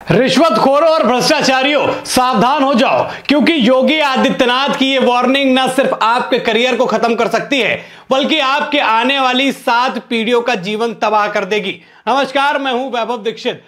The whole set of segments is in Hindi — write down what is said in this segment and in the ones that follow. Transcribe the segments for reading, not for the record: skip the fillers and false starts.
रिश्वतखोरों और भ्रष्टाचारियों सावधान हो जाओ, क्योंकि योगी आदित्यनाथ की ये वार्निंग न सिर्फ आपके करियर को खत्म कर सकती है बल्कि आपके आने वाली 7 पीढ़ियों का जीवन तबाह कर देगी। नमस्कार, मैं हूं वैभव दीक्षित।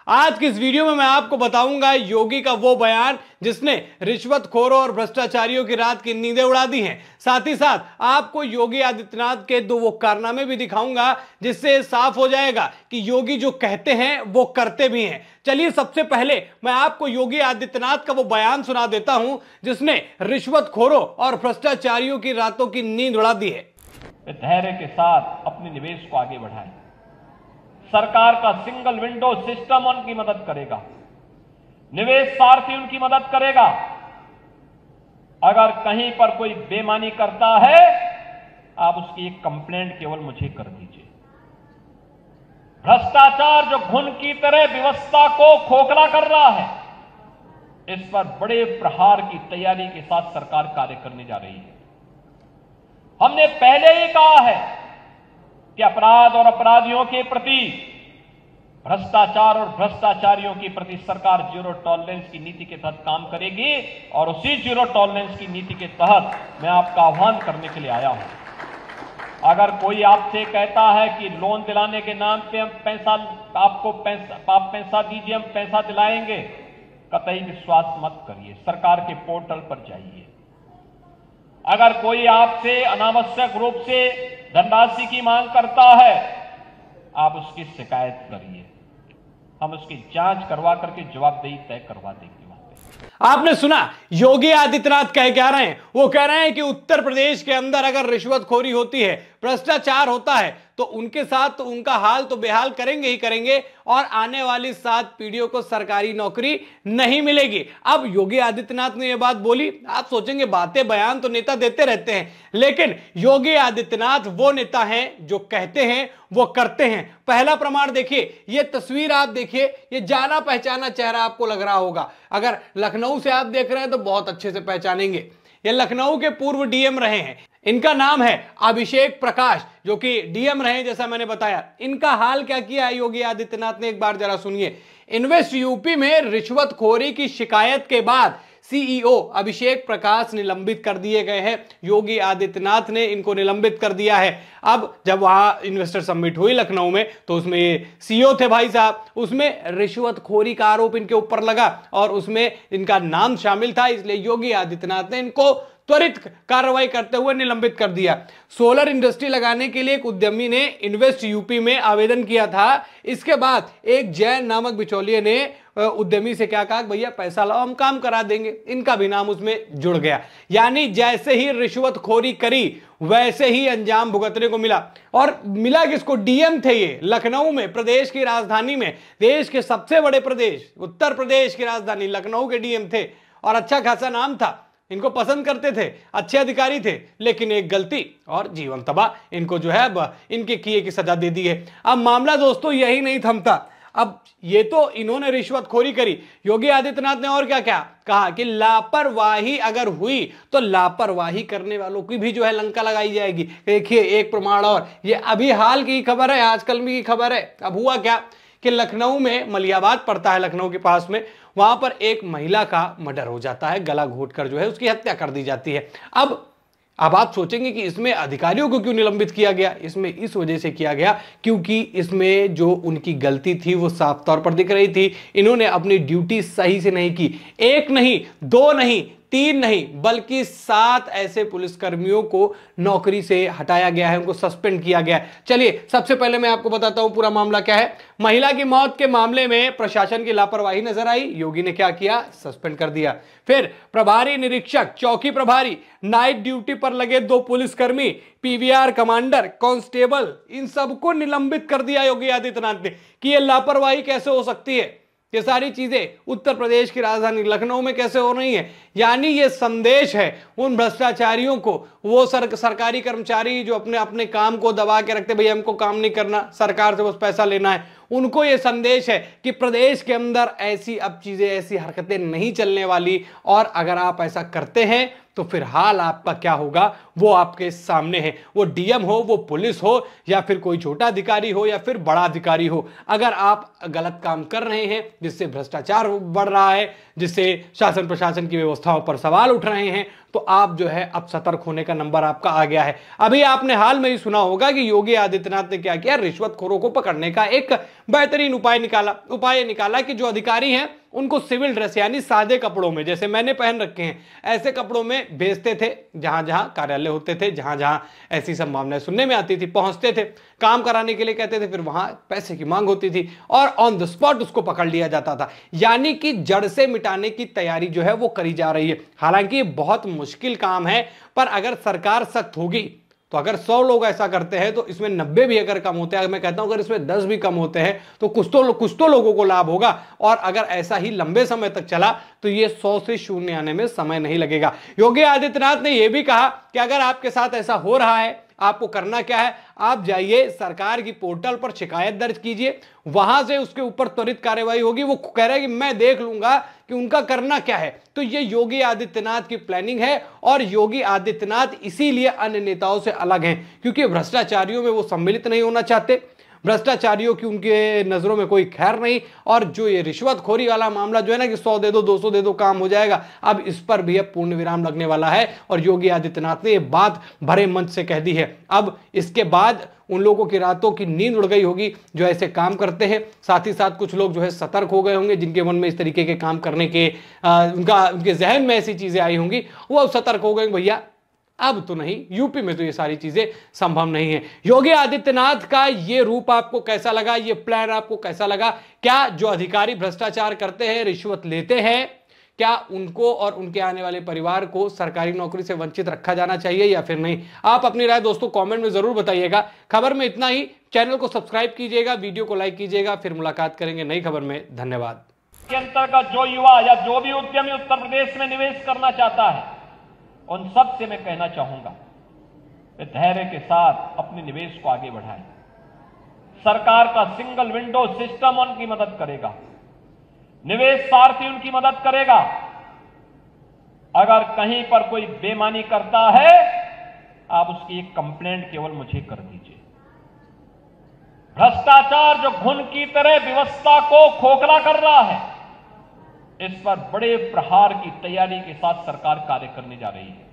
आज की इस वीडियो में मैं आपको बताऊंगा योगी का वो बयान जिसने रिश्वतखोरों और भ्रष्टाचारियों की रात की नींदें उड़ा दी हैं। साथ ही साथ आपको योगी आदित्यनाथ के 2 वो कारनामे भी दिखाऊंगा जिससे साफ हो जाएगा कि योगी जो कहते हैं वो करते भी हैं। चलिए, सबसे पहले मैं आपको योगी आदित्यनाथ का वो बयान सुना देता हूं जिसने रिश्वतखोरों और भ्रष्टाचारियों की रातों की नींद उड़ा दी है। धैर्य के साथ अपने निवेश को आगे बढ़ाएं। सरकार का सिंगल विंडो सिस्टम उनकी मदद करेगा, निवेश सारथी उनकी मदद करेगा। अगर कहीं पर कोई बेईमानी करता है, आप उसकी एक कंप्लेंट केवल मुझे कर दीजिए। भ्रष्टाचार जो घुन की तरह व्यवस्था को खोखला कर रहा है, इस पर बड़े प्रहार की तैयारी के साथ सरकार कार्य करने जा रही है। हमने पहले ही कहा है कि अपराध और अपराधियों के प्रति, भ्रष्टाचार और भ्रष्टाचारियों के प्रति सरकार जीरो टॉलरेंस की नीति के तहत काम करेगी और उसी जीरो टॉलरेंस की नीति के तहत मैं आपका आह्वान करने के लिए आया हूं। अगर कोई आपसे कहता है कि लोन दिलाने के नाम पे हम आप पैसा दीजिए, हम पैसा दिलाएंगे, कतई विश्वास मत करिए। सरकार के पोर्टल पर जाइए। अगर कोई आपसे अनावश्यक रूप से धनराशि की मांग करता है, आप उसकी शिकायत करिए। हम उसकी जांच करवा करके जवाबदेही तय करवा देंगे। आपने सुना योगी आदित्यनाथ कह क्या रहे हैं। वो कह रहे हैं कि उत्तर प्रदेश के अंदर अगर रिश्वतखोरी होती है, भ्रष्टाचार होता है, तो उनके साथ तो उनका हाल तो बेहाल करेंगे ही करेंगे और आने वाली 7 पीढ़ियों को सरकारी नौकरी नहीं मिलेगी। अब योगी आदित्यनाथ ने यह बात बोली। आप सोचेंगे बातें बयान तो नेता देते रहते हैं, लेकिन योगी आदित्यनाथ वो नेता हैं जो कहते हैं वो करते हैं। पहला प्रमाण देखिए, ये तस्वीर आप देखिए, ये जाना पहचाना चेहरा आपको लग रहा होगा। अगर लखनऊ से आप देख रहे हैं तो बहुत अच्छे से पहचानेंगे। ये लखनऊ के पूर्व डीएम रहे हैं। इनका नाम है अभिषेक प्रकाश, जो कि डीएम रहे जैसा मैंने बताया। इनका हाल क्या किया है योगी आदित्यनाथ ने, एक बार जरा सुनिए। इन्वेस्ट यूपी में रिश्वतखोरी की शिकायत के बाद सीईओ अभिषेक प्रकाश निलंबित कर दिए गए हैं। योगी आदित्यनाथ ने इनको निलंबित कर दिया है। अब जब वहां इन्वेस्टर समिट हुई लखनऊ में, तो उसमें सीईओ थे भाई साहब, उसमें रिश्वतखोरी का आरोप इनके ऊपर लगा और उसमें इनका नाम शामिल था। इसलिए योगी आदित्यनाथ ने इनको त्वरित कार्रवाई करते हुए निलंबित कर दिया। सोलर इंडस्ट्री लगाने के लिए एक उद्यमी ने इन्वेस्ट यूपी में आवेदन किया था। इसके बाद एक जैन नामक बिचौलिए ने उद्यमी से क्या कहा, भैया पैसा लाओ, हम काम करा देंगे। इनका भी नाम उसमें जुड़ गया। यानी जैसे ही रिश्वतखोरी करी वैसे ही अंजाम भुगतने को मिला। और मिला किसको? डीएम थे ये लखनऊ में, प्रदेश की राजधानी में, देश के सबसे बड़े प्रदेश उत्तर प्रदेश की राजधानी लखनऊ के डीएम थे और अच्छा खासा नाम था। इनको पसंद करते थे, अच्छे अधिकारी थे, लेकिन एक गलती और जीवन तबाह। इनको जो है अब इनके किए की सजा दे दी है। अब मामला दोस्तों यही नहीं थमता। अब ये तो इन्होंने रिश्वतखोरी करी, योगी आदित्यनाथ ने और क्या क्या कहा कि लापरवाही अगर हुई तो लापरवाही करने वालों की भी जो है लंका लगाई जाएगी। देखिए एक प्रमाण और, ये अभी हाल की खबर है, आजकल की खबर है। अब हुआ क्या कि लखनऊ में, मलियाबाद पड़ता है लखनऊ के पास में, वहां पर एक महिला का मर्डर हो जाता है। गला घोंटकर जो है उसकी हत्या कर दी जाती है। अब आप सोचेंगे कि इसमें अधिकारियों को क्यों निलंबित किया गया। इसमें इस वजह से किया गया क्योंकि इसमें जो उनकी गलती थी वो साफ तौर पर दिख रही थी। इन्होंने अपनी ड्यूटी सही से नहीं की। 1 नहीं, 2 नहीं, 3 नहीं, बल्कि 7 ऐसे पुलिसकर्मियों को नौकरी से हटाया गया है, उनको सस्पेंड किया गया है। चलिए सबसे पहले मैं आपको बताता हूं पूरा मामला क्या है। महिला की मौत के मामले में प्रशासन की लापरवाही नजर आई। योगी ने क्या किया? सस्पेंड कर दिया। फिर प्रभारी निरीक्षक, चौकी प्रभारी, नाइट ड्यूटी पर लगे 2 पुलिसकर्मी, पीवीआर कमांडर, कांस्टेबल, इन सबको निलंबित कर दिया योगी आदित्यनाथ ने। कि ये लापरवाही कैसे हो सकती है? ये सारी चीजें उत्तर प्रदेश की राजधानी लखनऊ में कैसे हो रही हैं? यानी ये संदेश है उन भ्रष्टाचारियों को, वो सरकारी कर्मचारी जो अपने अपने काम को दबा के रखते, भैया हमको काम नहीं करना, सरकार से बस पैसा लेना है, उनको यह संदेश है कि प्रदेश के अंदर ऐसी अब चीजें, ऐसी हरकतें नहीं चलने वाली, और अगर आप ऐसा करते हैं तो फिर हाल आपका क्या होगा वो आपके सामने है। वो डीएम हो, वो पुलिस हो, या फिर कोई छोटा अधिकारी हो, या फिर बड़ा अधिकारी हो, अगर आप गलत काम कर रहे हैं जिससे भ्रष्टाचार बढ़ रहा है, जिससे शासन प्रशासन की व्यवस्थाओं पर सवाल उठ रहे हैं, तो आप जो है अब सतर्क होने का नंबर आपका आ गया है। अभी आपने हाल में ही सुना होगा कि योगी आदित्यनाथ ने क्या किया, रिश्वतखोरों को पकड़ने का एक बेहतरीन उपाय निकाला कि जो अधिकारी हैं उनको सिविल ड्रेस यानी सादे कपड़ों में, जैसे मैंने पहन रखे हैं, ऐसे कपड़ों में भेजते थे, जहां जहां कार्यालय होते थे, जहां जहां ऐसी संभावनाएं सुनने में आती थी, पहुंचते थे, काम कराने के लिए कहते थे, फिर वहां पैसे की मांग होती थी और ऑन द स्पॉट उसको पकड़ लिया जाता था। यानी कि जड़ से मिटाने की तैयारी जो है वो करी जा रही है। हालांकि ये बहुत मुश्किल काम है, पर अगर सरकार सख्त होगी तो अगर 100 लोग ऐसा करते हैं तो इसमें 90 भी अगर कम होते हैं, मैं कहता हूं अगर इसमें 10 भी कम होते हैं तो कुछ तो लोगों को लाभ होगा। और अगर ऐसा ही लंबे समय तक चला तो ये 100 से शून्य आने में समय नहीं लगेगा। योगी आदित्यनाथ ने यह भी कहा कि अगर आपके साथ ऐसा हो रहा है, आपको करना क्या है, आप जाइए सरकार की पोर्टल पर शिकायत दर्ज कीजिए, वहां से उसके ऊपर त्वरित कार्रवाई होगी। वो कह रहा है कि मैं देख लूंगा कि उनका करना क्या है। तो ये योगी आदित्यनाथ की प्लानिंग है, और योगी आदित्यनाथ इसीलिए अन्य नेताओं से अलग हैं, क्योंकि भ्रष्टाचारियों में वो सम्मिलित नहीं होना चाहते, भ्रष्टाचारियों की उनके नजरों में कोई खैर नहीं। और जो ये रिश्वतखोरी वाला मामला जो है ना कि 100 दे दो 200 दे दो काम हो जाएगा, अब इस पर भी अब पूर्ण विराम लगने वाला है। और योगी आदित्यनाथ ने ये बात भरे मंच से कह दी है। अब इसके बाद उन लोगों की रातों की नींद उड़ गई होगी जो ऐसे काम करते हैं। साथ ही साथ कुछ लोग जो है सतर्क हो गए होंगे, जिनके मन में इस तरीके के काम करने के उनके जहन में ऐसी चीजें आई होंगी, वो अब सतर्क हो गए, भैया अब तो नहीं, यूपी में तो ये सारी चीजें संभव नहीं है। योगी आदित्यनाथ का ये रूप आपको कैसा लगा, ये प्लान आपको कैसा लगा? क्या जो अधिकारी भ्रष्टाचार करते हैं, रिश्वत लेते हैं, क्या उनको और उनके आने वाले परिवार को सरकारी नौकरी से वंचित रखा जाना चाहिए या फिर नहीं? आप अपनी राय दोस्तों कमेंट में जरूर बताइएगा। खबर में इतना ही। चैनल को सब्सक्राइब कीजिएगा, वीडियो को लाइक कीजिएगा। फिर मुलाकात करेंगे नई खबर में। धन्यवाद। के अंतर्गत जो युवा या जो भी उद्यमी उत्तर प्रदेश में निवेश करना चाहता है, उन सब से मैं कहना चाहूंगा कि धैर्य के साथ अपने निवेश को आगे बढ़ाएं। सरकार का सिंगल विंडो सिस्टम उनकी मदद करेगा, निवेश सारथी उनकी मदद करेगा। अगर कहीं पर कोई बेईमानी करता है, आप उसकी एक कंप्लेंट केवल मुझे कर दीजिए। भ्रष्टाचार जो घुन की तरह व्यवस्था को खोखला कर रहा है, इस पर बड़े प्रहार की तैयारी के साथ सरकार कार्य करने जा रही है।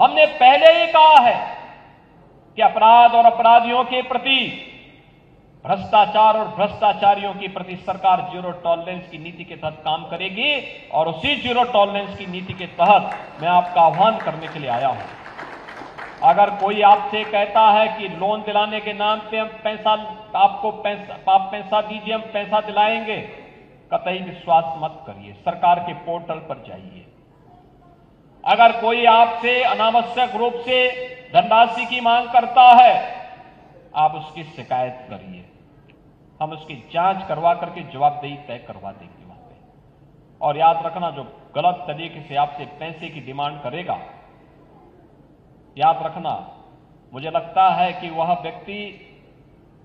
हमने पहले ही कहा है कि अपराध और अपराधियों के प्रति, भ्रष्टाचार और भ्रष्टाचारियों के प्रति सरकार जीरो टॉलरेंस की नीति के तहत काम करेगी। और उसी जीरो टॉलरेंस की नीति के तहत मैं आपका आह्वान करने के लिए आया हूं। अगर कोई आपसे कहता है कि लोन दिलाने के नाम पे हम आप पैसा दीजिए, हम पैसा दिलाएंगे, कतई विश्वास मत करिए। सरकार के पोर्टल पर जाइए। अगर कोई आपसे अनावश्यक रूप से धनराशि की मांग करता है, आप उसकी शिकायत करिए। हम उसकी जांच करवा करके जवाबदेही तय करवा देंगे वहां पे। और याद रखना, जो गलत तरीके से आपसे पैसे की डिमांड करेगा, याद रखना, मुझे लगता है कि वह व्यक्ति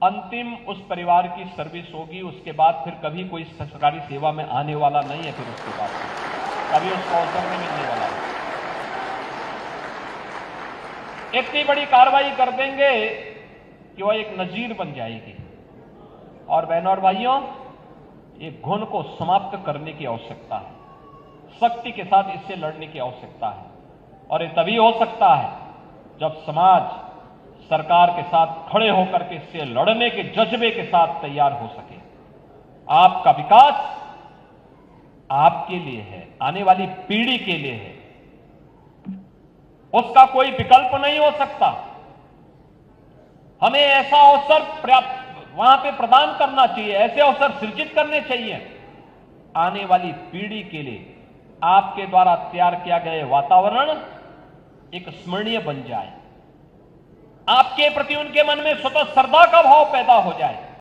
अंतिम उस परिवार की सर्विस होगी, उसके बाद फिर कभी कोई सरकारी सेवा में आने वाला नहीं है। फिर उसके बाद कभी उसको अवसर नहीं मिलने वाला है। इतनी बड़ी कार्रवाई कर देंगे कि वह एक नजीर बन जाएगी। और बहनों और भाइयों, एक घुन को समाप्त करने की आवश्यकता है, सख्ती के साथ इससे लड़ने की आवश्यकता है। और ये तभी हो सकता है जब समाज सरकार के साथ खड़े होकर के इससे लड़ने के जज्बे के साथ तैयार हो सके। आपका विकास आपके लिए है, आने वाली पीढ़ी के लिए है, उसका कोई विकल्प नहीं हो सकता। हमें ऐसा अवसर वहां पे प्रदान करना चाहिए, ऐसे अवसर सृजित करने चाहिए आने वाली पीढ़ी के लिए। आपके द्वारा तैयार किया गया वातावरण एक स्मरणीय बन जाए, आपके प्रति उनके मन में स्वतः श्रद्धा का भाव पैदा हो जाए।